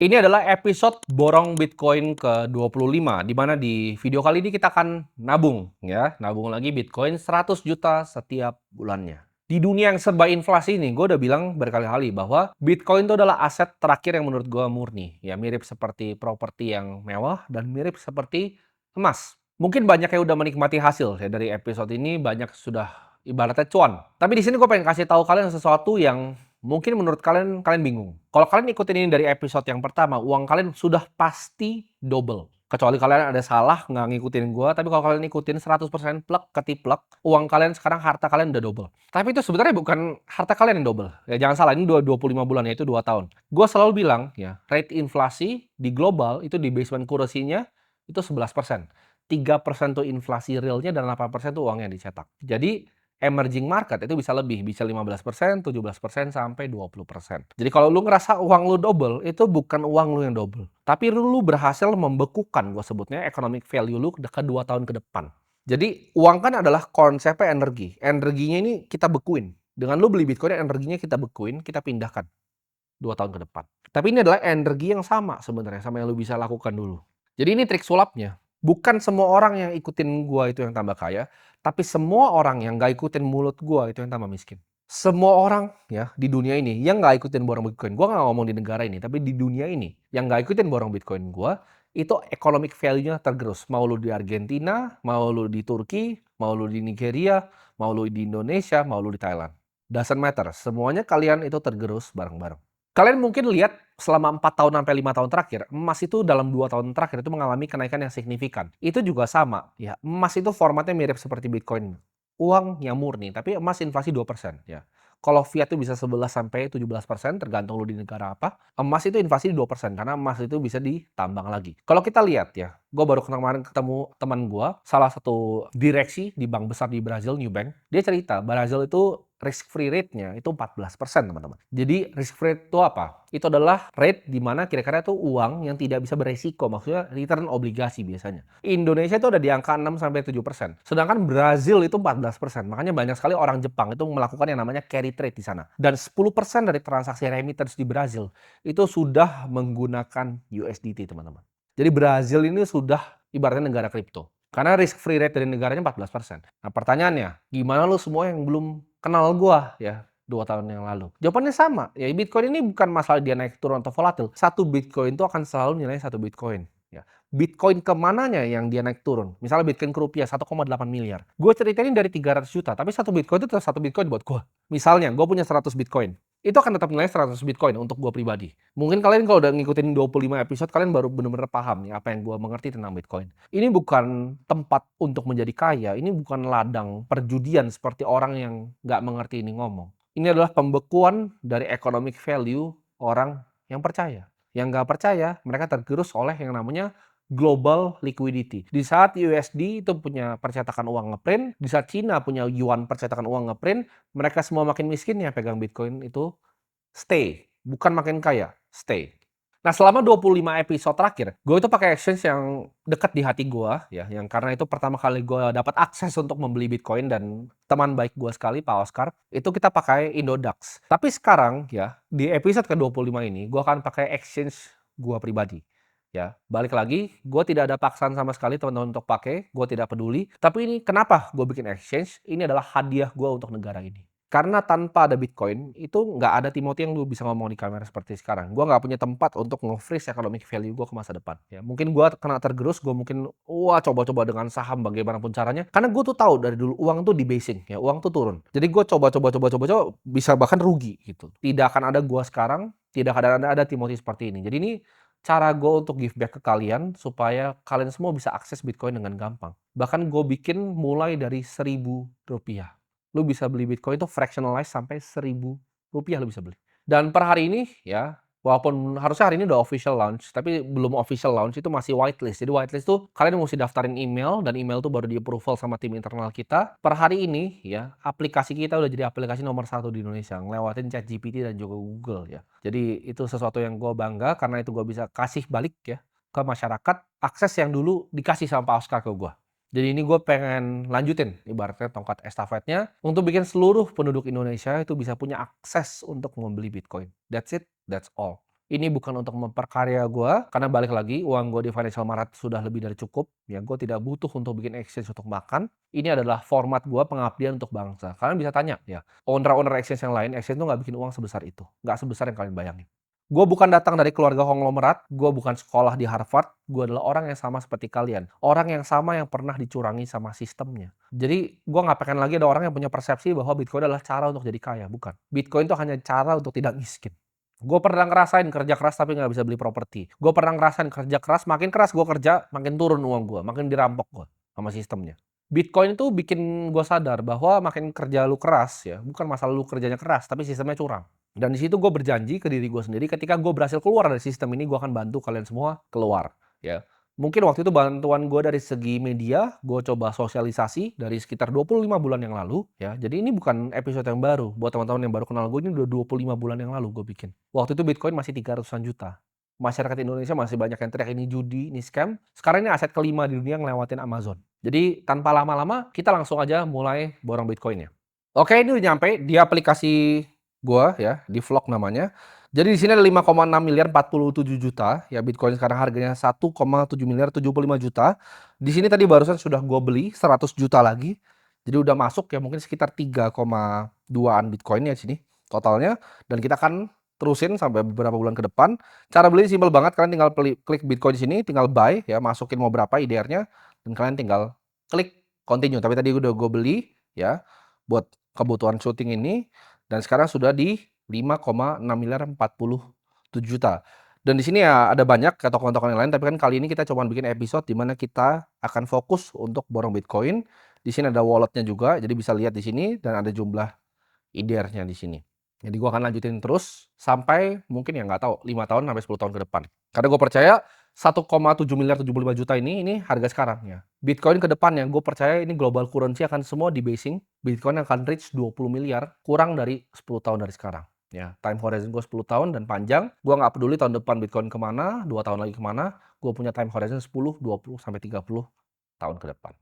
Ini adalah episode borong Bitcoin ke-25, di mana di video kali ini kita akan nabung ya, nabung lagi Bitcoin 100 juta setiap bulannya. Di dunia yang serba inflasi ini, gue udah bilang berkali-kali bahwa Bitcoin itu adalah aset terakhir yang menurut gue murni. Ya mirip seperti properti yang mewah dan mirip seperti emas. Mungkin banyak yang udah menikmati hasil ya dari episode ini, banyak sudah ibaratnya cuan. Tapi di sini gue pengen kasih tahu kalian sesuatu yang mungkin menurut kalian bingung. Kalau kalian ikutin ini dari episode yang pertama, uang kalian sudah pasti double. Kecuali kalian ada salah nggak ngikutin gua, tapi kalau kalian ikutin 100% plek ketiplek, uang kalian sekarang harta kalian udah double. Tapi itu sebenarnya bukan harta kalian yang double. Ya jangan salah, ini 25 bulan yaitu 2 tahun. Gua selalu bilang ya, rate inflasi di global itu di basement currency-nya itu 11%. 3% tuh inflasi realnya dan 8% tuh uang yang dicetak. Jadi emerging market itu bisa lebih, bisa 15%, 17%, sampai 20%. Jadi kalau lu ngerasa uang lu double, itu bukan uang lu yang double. Tapi lu berhasil membekukan, gue sebutnya economic value lu ke 2 tahun ke depan. Jadi uang kan adalah konsepnya energi. Energinya ini kita bekuin. Dengan lu beli Bitcoin, energinya kita bekuin, kita pindahkan 2 tahun ke depan. Tapi ini adalah energi yang sama sebenarnya, sama yang lu bisa lakukan dulu. Jadi ini trik sulapnya. Bukan semua orang yang ikutin gua itu yang tambah kaya, tapi semua orang yang nggak ikutin mulut gua itu yang tambah miskin. Semua orang ya di dunia ini yang nggak ikutin borong Bitcoin, gua nggak ngomong di negara ini, tapi di dunia ini yang nggak ikutin borong Bitcoin gua, itu economic value-nya tergerus. Mau lu di Argentina, mau lu di Turki, mau lu di Nigeria, mau lu di Indonesia, mau lu di Thailand. Doesn't matter, semuanya kalian itu tergerus bareng-bareng. Kalian mungkin lihat selama 4 tahun sampai 5 tahun terakhir, emas itu dalam 2 tahun terakhir itu mengalami kenaikan yang signifikan. Itu juga sama, ya, emas itu formatnya mirip seperti Bitcoin. Uang yang murni, tapi emas inflasi 2%, ya. Kalau fiat itu bisa 11 sampai 17%, tergantung lu di negara apa. Emas itu inflasi 2%, karena emas itu bisa ditambang lagi. Kalau kita lihat ya, gue baru kemarin ketemu teman gue, salah satu direksi di bank besar di Brazil, New Bank. Dia cerita, Brazil itu risk free rate-nya itu 14%, teman-teman. Jadi risk free rate itu apa? Itu adalah rate di mana kira-kira itu uang yang tidak bisa beresiko, maksudnya return obligasi biasanya. Indonesia itu ada di angka 6 sampai 7%. Sedangkan Brazil itu 14%. Makanya banyak sekali orang Jepang itu melakukan yang namanya carry trade di sana. Dan 10% dari transaksi remittance di Brazil itu sudah menggunakan USDT, teman-teman. Jadi Brazil ini sudah ibaratnya negara kripto. Karena risk free rate dari negaranya 14%. Nah pertanyaannya, gimana lu semua yang belum kenal gua ya 2 tahun yang lalu? Jawabannya sama, ya Bitcoin ini bukan masalah dia naik turun atau volatil. Satu Bitcoin itu akan selalu nilai satu Bitcoin. Ya. Bitcoin kemananya yang dia naik turun? Misalnya Bitcoin ke rupiah 1,8 miliar. Gue ceritain dari 300 juta, tapi satu Bitcoin itu tetap satu Bitcoin buat gue. Misalnya, gue punya 100 Bitcoin. Itu akan tetap nilai 100 Bitcoin untuk gue pribadi. Mungkin kalian kalau udah ngikutin 25 episode, kalian baru bener-bener paham nih apa yang gue mengerti tentang Bitcoin. Ini bukan tempat untuk menjadi kaya, ini bukan ladang perjudian seperti orang yang nggak mengerti ini ngomong. Ini adalah pembekuan dari economic value orang yang percaya. Yang nggak percaya, mereka tergerus oleh yang namanya global liquidity. Di saat USD itu punya percetakan uang ngeprint, di saat Cina punya yuan percetakan uang ngeprint, mereka semua makin miskin ya pegang Bitcoin itu stay, bukan makin kaya, stay. Nah, selama 25 episode terakhir, gue itu pakai exchange yang dekat di hati gue, ya, yang karena itu pertama kali gue dapat akses untuk membeli Bitcoin dan teman baik gue sekali, Pak Oscar, itu kita pakai Indodax. Tapi sekarang, ya, di episode ke-25 ini, gue akan pakai exchange gue pribadi. Ya, balik lagi, gue tidak ada paksaan sama sekali teman-teman untuk pakai, gue tidak peduli. Tapi ini kenapa gue bikin exchange? Ini adalah hadiah gue untuk negara ini. Karena tanpa ada Bitcoin, itu nggak ada Timothy yang lu bisa ngomong di kamera seperti sekarang. Gua nggak punya tempat untuk nge-freeze economic value gua ke masa depan. Ya, mungkin gua kena tergerus, gua mungkin, wah coba-coba dengan saham bagaimanapun caranya. Karena gua tuh tahu dari dulu uang tuh debasing, ya uang tuh turun. Jadi gua coba-coba, bisa bahkan rugi gitu. Tidak akan ada gua sekarang, tidak akan ada Timothy seperti ini. Jadi ini cara gua untuk give back ke kalian supaya kalian semua bisa akses Bitcoin dengan gampang. Bahkan gue bikin mulai dari Rp1.000. Lu bisa beli Bitcoin itu fractionalize sampai Rp1.000 lu bisa beli. Dan per hari ini ya, walaupun harusnya hari ini udah official launch, tapi belum official launch itu masih whitelist. Jadi whitelist tuh kalian mesti daftarin email dan email tuh baru di-approval sama tim internal kita. Per hari ini ya, aplikasi kita udah jadi aplikasi nomor 1 di Indonesia, ngelewatin ChatGPT dan juga Google ya. Jadi itu sesuatu yang gue bangga karena itu gue bisa kasih balik ya ke masyarakat akses yang dulu dikasih sama Pak Oscar ke gue. Jadi ini gue pengen lanjutin ibaratnya tongkat estafetnya untuk bikin seluruh penduduk Indonesia itu bisa punya akses untuk membeli Bitcoin. That's it, that's all. Ini bukan untuk memperkaya gue, karena balik lagi uang gue di Financial Marat sudah lebih dari cukup, ya gue tidak butuh untuk bikin exchange untuk makan. Ini adalah format gue pengabdian untuk bangsa. Kalian bisa tanya ya, owner-owner exchange yang lain, exchange tuh nggak bikin uang sebesar itu, nggak sebesar yang kalian bayangin. Gue bukan datang dari keluarga konglomerat, gue bukan sekolah di Harvard, gue adalah orang yang sama seperti kalian. Orang yang sama yang pernah dicurangi sama sistemnya. Jadi gue nggak pengen lagi ada orang yang punya persepsi bahwa Bitcoin adalah cara untuk jadi kaya, bukan. Bitcoin itu hanya cara untuk tidak miskin. Gue pernah ngerasain kerja keras tapi nggak bisa beli properti. Gue pernah ngerasain kerja keras gue kerja, makin turun uang gue, makin dirampok gue sama sistemnya. Bitcoin itu bikin gue sadar bahwa makin kerja lu keras ya, bukan masalah lu kerjanya keras, tapi sistemnya curang. Dan di situ gue berjanji ke diri gue sendiri ketika gue berhasil keluar dari sistem ini, gue akan bantu kalian semua keluar. Ya, mungkin waktu itu bantuan gue dari segi media, gue coba sosialisasi dari sekitar 25 bulan yang lalu. Ya, jadi ini bukan episode yang baru. Buat teman-teman yang baru kenal gue, ini udah 25 bulan yang lalu gue bikin. Waktu itu Bitcoin masih 300-an juta. Masyarakat Indonesia masih banyak yang teriak ini judi, ini scam. Sekarang ini aset kelima di dunia yang ngelewatin Amazon. Jadi tanpa lama-lama kita langsung aja mulai borong Bitcoinnya. Oke, ini udah nyampe di aplikasi gua ya, di Vlog namanya. Jadi di sini ada 5,6 miliar 47 juta, ya Bitcoin sekarang harganya 1,7 miliar 75 juta. Di sini tadi barusan sudah gua beli 100 juta lagi. Jadi udah masuk ya mungkin sekitar 3,2-an Bitcoin ya sini totalnya, dan kita akan terusin sampai beberapa bulan ke depan. Cara beli simpel banget, kalian tinggal klik Bitcoin di sini, tinggal buy ya, masukin mau berapa IDR-nya dan kalian tinggal klik continue. Tapi tadi udah gue beli ya buat kebutuhan syuting ini, dan sekarang sudah di 5,6 miliar 47 juta. Dan di sini ya ada banyak ke tokoan-tokoan yang lain, tapi kan kali ini kita coba bikin episode di mana kita akan fokus untuk borong Bitcoin. Di sini ada walletnya juga, jadi bisa lihat di sini dan ada jumlah IDR-nya di sini. Jadi gua akan lanjutin terus sampai mungkin ya nggak tahu 5 tahun sampai 10 tahun ke depan. Karena gue percaya 1,7 miliar 75 juta ini harga sekarang ya. Bitcoin ke depannya gue percaya ini global currency akan semua di basing Bitcoin akan reach 20 miliar kurang dari 10 tahun dari sekarang. Ya, time horizon gue 10 tahun dan panjang. Gue nggak peduli tahun depan Bitcoin kemana, 2 tahun lagi kemana. Gue punya time horizon 10, 20, sampai 30 tahun ke depan.